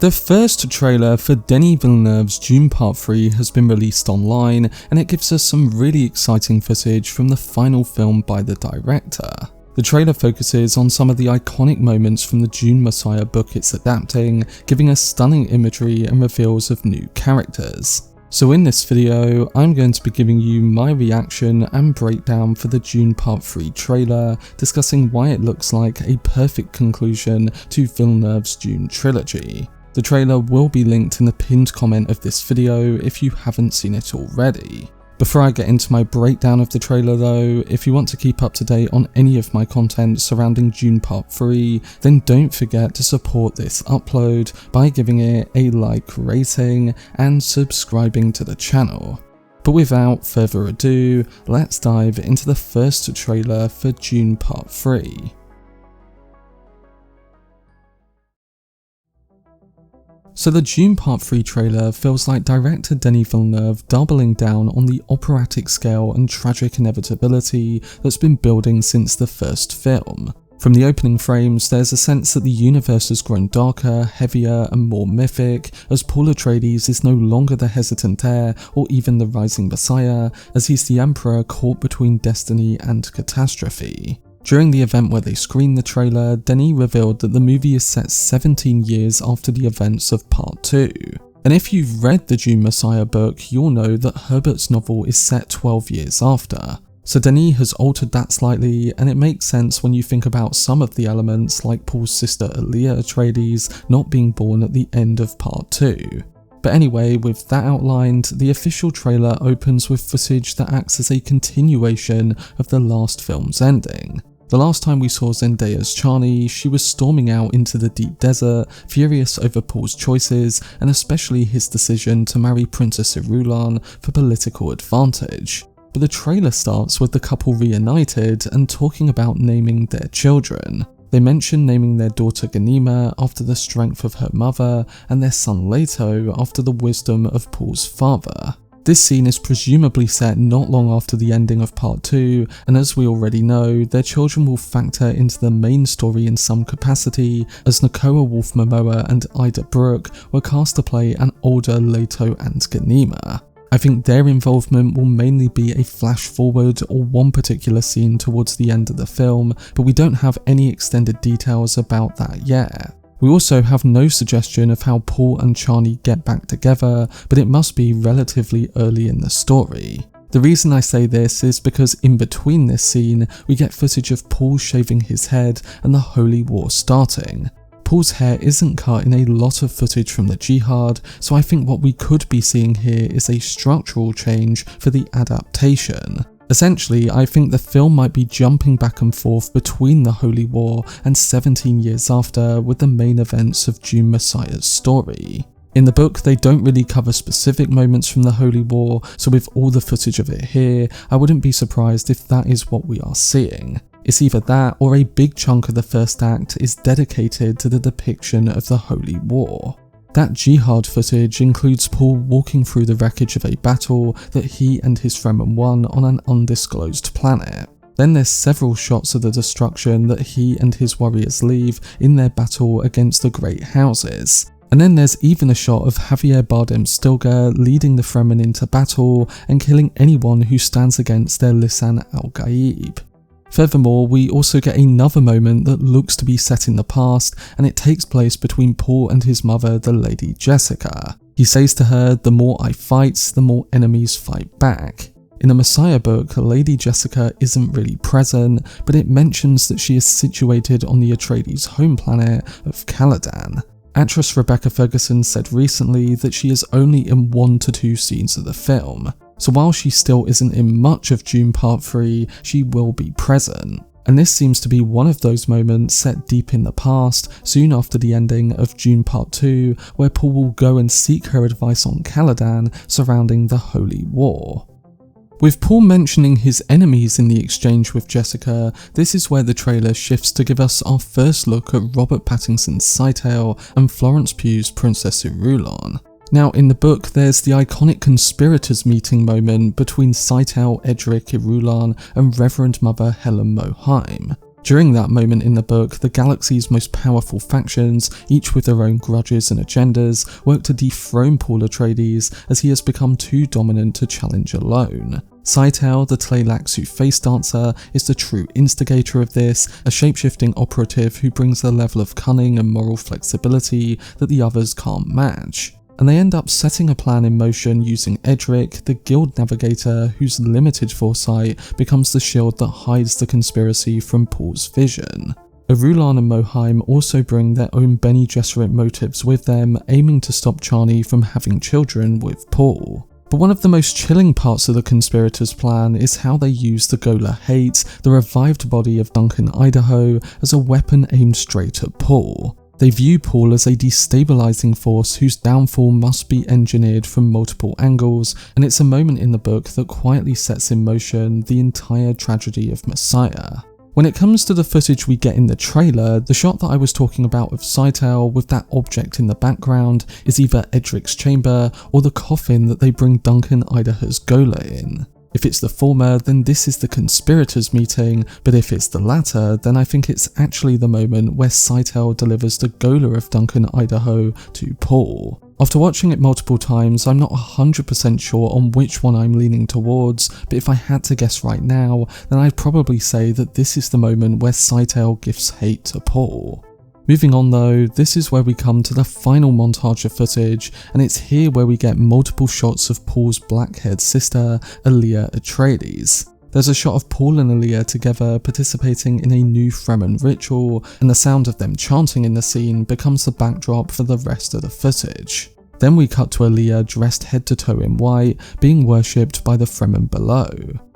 The first trailer for Denis Villeneuve's Dune Part 3 has been released online, and it gives us some really exciting footage from the final film by the director. The trailer focuses on some of the iconic moments from the Dune Messiah book it's adapting, giving us stunning imagery and reveals of new characters. So in this video, I'm going to be giving you my reaction and breakdown for the Dune Part 3 trailer, discussing why it looks like a perfect conclusion to Villeneuve's Dune trilogy. The trailer will be linked in the pinned comment of this video if you haven't seen it already. Before I get into my breakdown of the trailer though, if you want to keep up to date on any of my content surrounding Dune Part 3, then don't forget to support this upload by giving it a like rating and subscribing to the channel. But without further ado, let's dive into the first trailer for Dune Part 3. So the Dune Part 3 trailer feels like director Denis Villeneuve doubling down on the operatic scale and tragic inevitability that's been building since the first film. From the opening frames, there's a sense that the universe has grown darker, heavier and more mythic, as Paul Atreides is no longer the hesitant heir or even the rising messiah, as he's the emperor caught between destiny and catastrophe. During the event where they screened the trailer, Denis revealed that the movie is set 17 years after the events of Part 2. And if you've read the Dune Messiah book, you'll know that Herbert's novel is set 12 years after. So Denis has altered that slightly, and it makes sense when you think about some of the elements like Paul's sister Alia Atreides not being born at the end of Part 2. But anyway, with that outlined, the official trailer opens with footage that acts as a continuation of the last film's ending. The last time we saw Zendaya's Chani, she was storming out into the deep desert, furious over Paul's choices, and especially his decision to marry Princess Irulan for political advantage. But the trailer starts with the couple reunited and talking about naming their children. They mention naming their daughter Ganima after the strength of her mother, and their son Leto after the wisdom of Paul's father. This scene is presumably set not long after the ending of Part 2, and as we already know, their children will factor into the main story in some capacity, as Nakoa Wolf Momoa and Ida Brooke were cast to play an older Leto and Ganima. I think their involvement will mainly be a flash forward or one particular scene towards the end of the film, but we don't have any extended details about that yet. We also have no suggestion of how Paul and Chani get back together, but it must be relatively early in the story. The reason I say this is because in between this scene, we get footage of Paul shaving his head and the Holy War starting. Paul's hair isn't cut in a lot of footage from the Jihad, so I think what we could be seeing here is a structural change for the adaptation. Essentially, I think the film might be jumping back and forth between the Holy War and 17 years after with the main events of Dune Messiah's story. In the book, they don't really cover specific moments from the Holy War, so with all the footage of it here, I wouldn't be surprised if that is what we are seeing. It's either that or a big chunk of the first act is dedicated to the depiction of the Holy War. That Jihad footage includes Paul walking through the wreckage of a battle that he and his Fremen won on an undisclosed planet. Then there's several shots of the destruction that he and his warriors leave in their battle against the Great Houses. And then there's even a shot of Javier Bardem Stilgar leading the Fremen into battle and killing anyone who stands against their Lisan al-Gaib. Furthermore, we also get another moment that looks to be set in the past, and it takes place between Paul and his mother, the Lady Jessica. He says to her, "The more I fight, the more enemies fight back." In the Messiah book, Lady Jessica isn't really present, but it mentions that she is situated on the Atreides' home planet of Caladan. Actress Rebecca Ferguson said recently that she is only in 1 to 2 scenes of the film. So while she still isn't in much of Dune Part 3, she will be present. And this seems to be one of those moments set deep in the past, soon after the ending of Dune Part 2, where Paul will go and seek her advice on Caladan surrounding the Holy War. With Paul mentioning his enemies in the exchange with Jessica, this is where the trailer shifts to give us our first look at Robert Pattinson's Scytale and Florence Pugh's Princess Irulan. Now, in the book, there's the iconic conspirators meeting moment between Scytale, Edric, Irulan, and Reverend Mother Helen Mohiam. During that moment in the book, the galaxy's most powerful factions, each with their own grudges and agendas, work to dethrone Paul Atreides as he has become too dominant to challenge alone. Scytale, the Tleilaxu face dancer, is the true instigator of this, a shapeshifting operative who brings a level of cunning and moral flexibility that the others can't match. And they end up setting a plan in motion using Edric, the guild navigator whose limited foresight becomes the shield that hides the conspiracy from Paul's vision. Irulan and Mohiam also bring their own Bene Gesserit motives with them, aiming to stop Chani from having children with Paul. But one of the most chilling parts of the conspirators' plan is how they use the Gola Hayt, the revived body of Duncan Idaho, as a weapon aimed straight at Paul. They view Paul as a destabilizing force whose downfall must be engineered from multiple angles, and it's a moment in the book that quietly sets in motion the entire tragedy of Messiah. When it comes to the footage we get in the trailer, the shot that I was talking about of Scytale with that object in the background is either Edric's chamber or the coffin that they bring Duncan Idaho's Gola in. If it's the former, then this is the conspirators meeting, but if it's the latter, then I think it's actually the moment where Scytale delivers the Gola of Duncan Idaho to Paul. After watching it multiple times, I'm not 100% sure on which one I'm leaning towards, but if I had to guess right now, then I'd probably say that this is the moment where Scytale gifts Hayt to Paul. Moving on though, this is where we come to the final montage of footage, and it's here where we get multiple shots of Paul's black-haired sister, Alia Atreides. There's a shot of Paul and Alia together participating in a new Fremen ritual, and the sound of them chanting in the scene becomes the backdrop for the rest of the footage. Then we cut to Alia dressed head to toe in white, being worshipped by the Fremen below.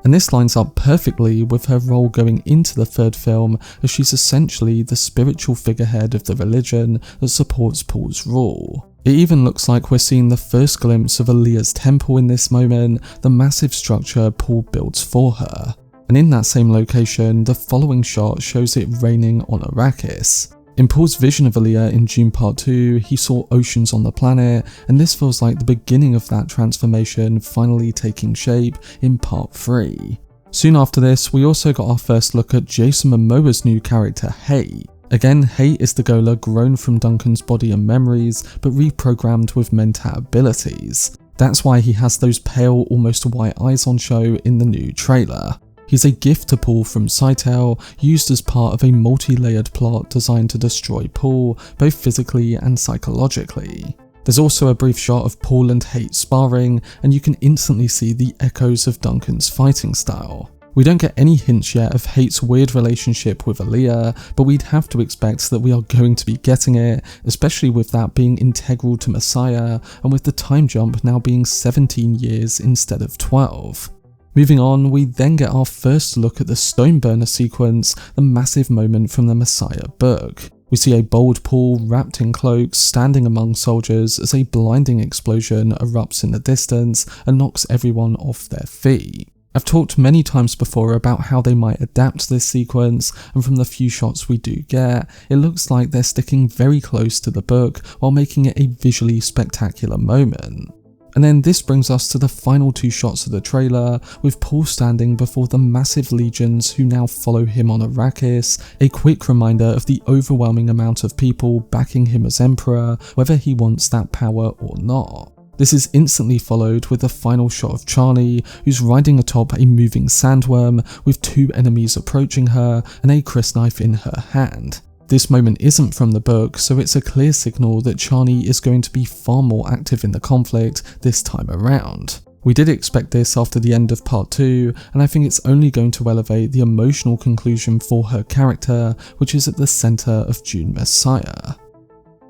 And this lines up perfectly with her role going into the third film, as she's essentially the spiritual figurehead of the religion that supports Paul's rule. It even looks like we're seeing the first glimpse of Alia's temple in this moment, the massive structure Paul builds for her. And in that same location, the following shot shows it raining on Arrakis. In Paul's vision of Alia in Dune Part 2, he saw oceans on the planet, and this feels like the beginning of that transformation finally taking shape in Part 3. Soon after this, we also got our first look at Jason Momoa's new character Hayt. Again, Hayt is the Gola grown from Duncan's body and memories, but reprogrammed with Mentat abilities. That's why he has those pale, almost white eyes on show in the new trailer. He's a gift to Paul from Scytale, used as part of a multi-layered plot designed to destroy Paul, both physically and psychologically. There's also a brief shot of Paul and Hayt sparring, and you can instantly see the echoes of Duncan's fighting style. We don't get any hints yet of Hayt's weird relationship with Alia, but we'd have to expect that we are going to be getting it, especially with that being integral to Messiah, and with the time jump now being 17 years instead of 12. Moving on, we then get our first look at the Stoneburner sequence, the massive moment from the Messiah book. We see a bold Paul wrapped in cloaks standing among soldiers as a blinding explosion erupts in the distance and knocks everyone off their feet. I've talked many times before about how they might adapt this sequence, and from the few shots we do get, it looks like they're sticking very close to the book while making it a visually spectacular moment. And then this brings us to the final two shots of the trailer, with Paul standing before the massive legions who now follow him on Arrakis, a quick reminder of the overwhelming amount of people backing him as Emperor, whether he wants that power or not. This is instantly followed with the final shot of Chani, who's riding atop a moving sandworm with two enemies approaching her and a crysknife in her hand. This moment isn't from the book, so it's a clear signal that Chani is going to be far more active in the conflict this time around. We did expect this after the end of Part 2, and I think it's only going to elevate the emotional conclusion for her character, which is at the centre of Dune Messiah.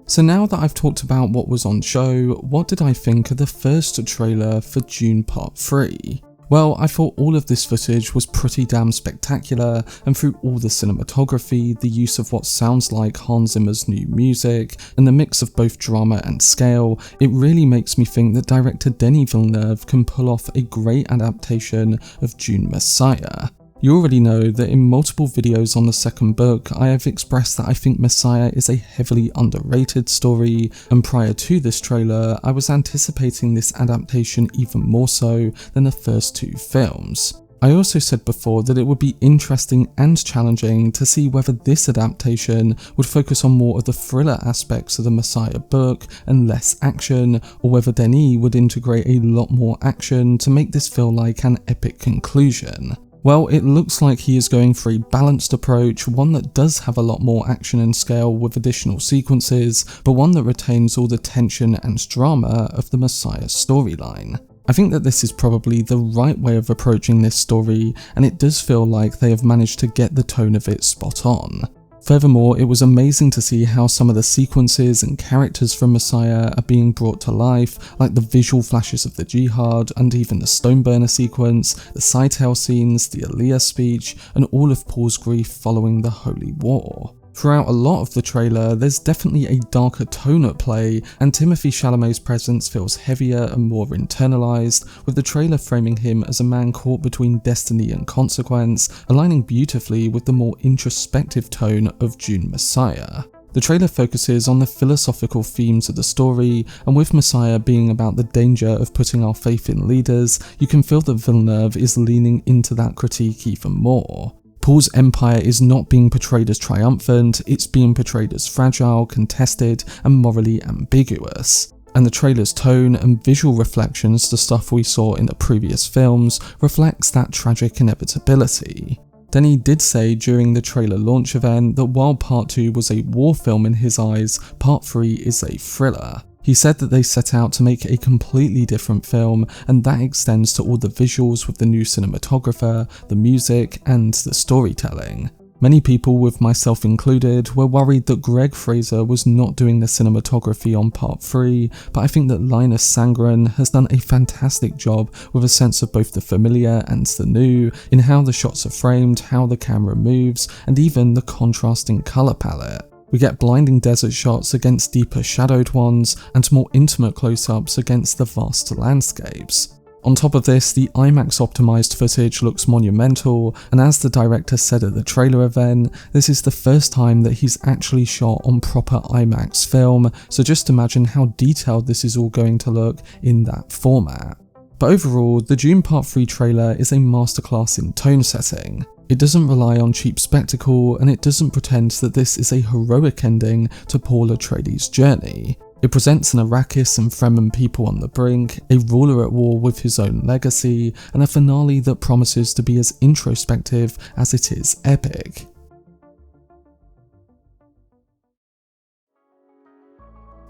So now that I've talked about what was on show, what did I think of the first trailer for Dune Part 3? Well, I thought all of this footage was pretty damn spectacular, and through all the cinematography, the use of what sounds like Hans Zimmer's new music, and the mix of both drama and scale, it really makes me think that director Denis Villeneuve can pull off a great adaptation of Dune Messiah. You already know that in multiple videos on the second book, I have expressed that I think Messiah is a heavily underrated story, and prior to this trailer, I was anticipating this adaptation even more so than the first two films. I also said before that it would be interesting and challenging to see whether this adaptation would focus on more of the thriller aspects of the Messiah book and less action, or whether Denis would integrate a lot more action to make this feel like an epic conclusion. Well, it looks like he is going for a balanced approach, one that does have a lot more action and scale with additional sequences, but one that retains all the tension and drama of the Messiah storyline. I think that this is probably the right way of approaching this story, and it does feel like they have managed to get the tone of it spot on. Furthermore, it was amazing to see how some of the sequences and characters from Messiah are being brought to life, like the visual flashes of the jihad and even the Stoneburner sequence, the Scytale scenes, the Alia speech, and all of Paul's grief following the Holy War. Throughout a lot of the trailer, there's definitely a darker tone at play, and Timothée Chalamet's presence feels heavier and more internalized, with the trailer framing him as a man caught between destiny and consequence, aligning beautifully with the more introspective tone of Dune Messiah. The trailer focuses on the philosophical themes of the story, and with Messiah being about the danger of putting our faith in leaders, you can feel that Villeneuve is leaning into that critique even more. Paul's empire is not being portrayed as triumphant, it's being portrayed as fragile, contested, and morally ambiguous. And the trailer's tone and visual reflections to stuff we saw in the previous films reflects that tragic inevitability. Denis did say during the trailer launch event that while Part 2 was a war film in his eyes, Part 3 is a thriller. He said that they set out to make a completely different film, and that extends to all the visuals with the new cinematographer, the music, and the storytelling. Many people, with myself included, were worried that Greg Fraser was not doing the cinematography on Part 3, but I think that Linus Sandgren has done a fantastic job with a sense of both the familiar and the new, in how the shots are framed, how the camera moves, and even the contrasting colour palette. We get blinding desert shots against deeper shadowed ones, and more intimate close-ups against the vast landscapes. On top of this, the IMAX optimized footage looks monumental, and as the director said at the trailer event, this is the first time that he's actually shot on proper IMAX film, so just imagine how detailed this is all going to look in that format. But overall, the Dune Part 3 trailer is a masterclass in tone setting. It doesn't rely on cheap spectacle, and it doesn't pretend that this is a heroic ending to Paul Atreides' journey. It presents an Arrakis and Fremen people on the brink, a ruler at war with his own legacy, and a finale that promises to be as introspective as it is epic.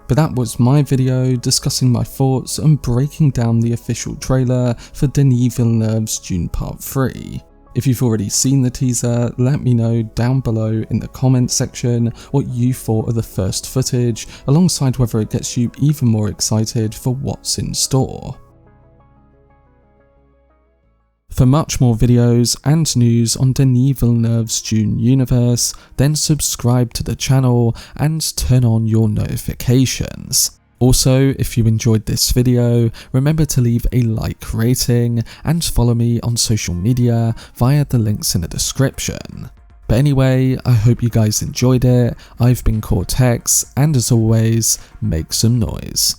But that was my video discussing my thoughts and breaking down the official trailer for Denis Villeneuve's Dune Part 3. If you've already seen the teaser, let me know down below in the comments section what you thought of the first footage, alongside whether it gets you even more excited for what's in store. For much more videos and news on Denis Villeneuve's Dune universe, then subscribe to the channel and turn on your notifications. Also, if you enjoyed this video, remember to leave a like rating and follow me on social media via the links in the description. But anyway, I hope you guys enjoyed it. I've been Cortex, and as always, make some noise.